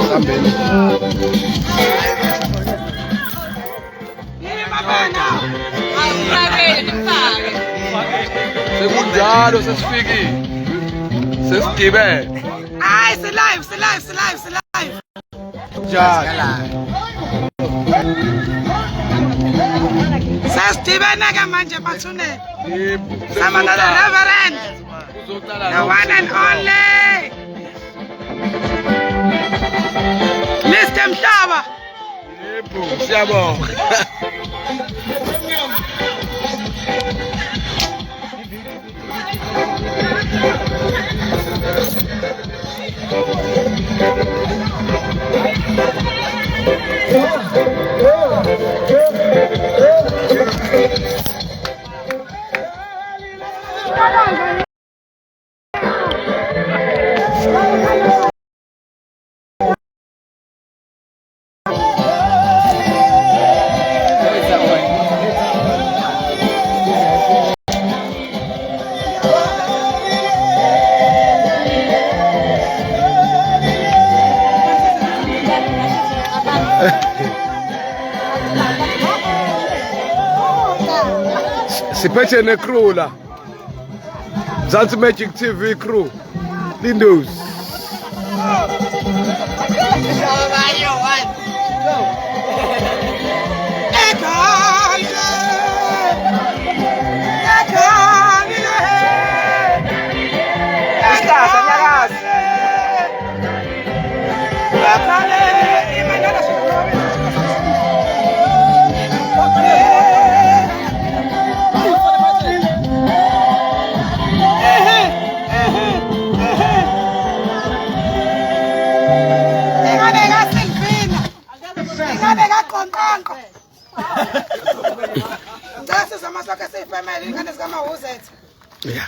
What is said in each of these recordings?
Sambeni. Sekunjalo sesifikile. Sesigibele. Hayi live. Njalo. Sesidibene ke manje bathunene. Yebo. Sama no Reverend. Uzoqala The one and only. Mr. Mhlaba. Yebo, siyabonga. Siphethe necrew la. Mzansi Magic TV crew. Lindos. Yeah.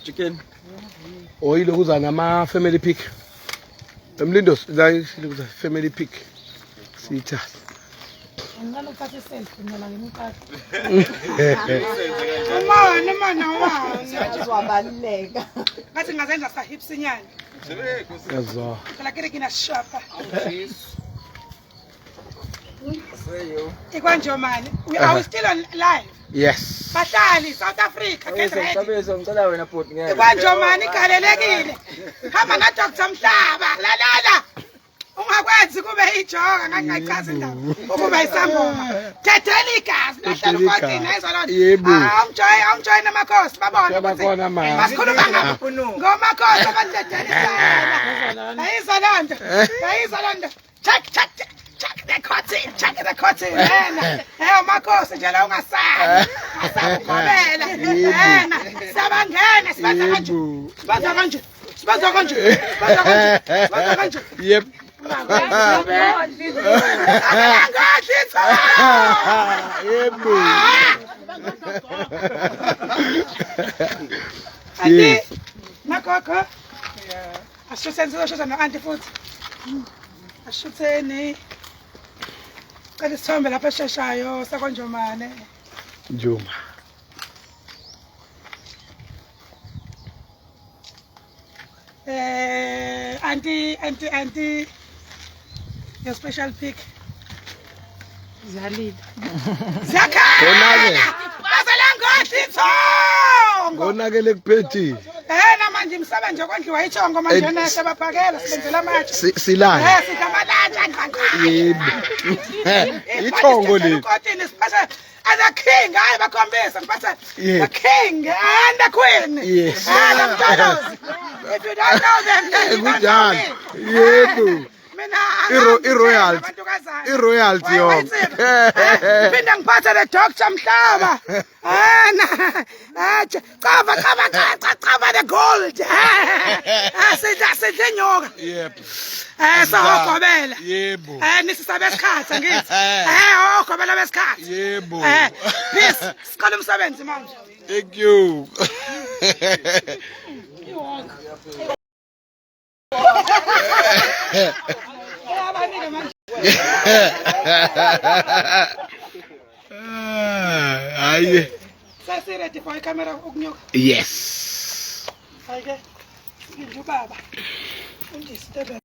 Chicken. Oyilo kuza nama family pick. Emlindos la kuza family pick. Sithatha. Ngalo phathe selfie mina ngimqaka. Ngathi wabaluleka. Ngathi ngazenza sa hips inyani. Yazwa. Phela kire kina shapa. Ikwanjomani. Are we still on live? Yes. Bahlali South Africa. Ngicela wena bhuti ngeke. Ikwanjomani ikhalelekile. Hamba na Dr. Mhlaba. Lalala. Ungakwenzi kube ijoka ngangachaza indaba ukuba isangoma thethela igazi lahlala ukhothini ayizolona yebo awumjoyina amakhosi babona basikhuluma ngomakhosi abathethela ayizolonda check the cotton yena amakhosi nje la ungasabi asakukobela yena sabangena sibaza kanje Yep. Ati nakoko ashuthenze no anti futhi ashutheni cela isithombe lapha esheshayo sakwanjomane Njuma. Auntie, your special pick. Zalid. Zakana! Basalangoti thongo! Ngonakele kuphethi. Manje imsebenzi okondliwa ithongo manje nase baphakela sibenzela amatshe. Silana. Sidamalatsha nqanqane. Yebo. Ithongo le. Ukotini siphatha as a king, hayi bakhombisa ngiphatha the king and the queen. Yes. If you don't know them, then you don't know me. Yebo. I-royalty yonke. Phinda ngiphatha le Dr. Mhlaba. Chava the gold. Sidle nyoka. Yebo. Sawugobela. Yebo. Nisisabe isikhathi ngithi. Ogobela besikhathi. Yebo. Peace. Siqala umsebenzi manje. Thank you. Abanike manje. Hayi. Sasi-ready for i-camera ukunyuka. Yes. Hayi ke. Ngijubaba. Undisturb.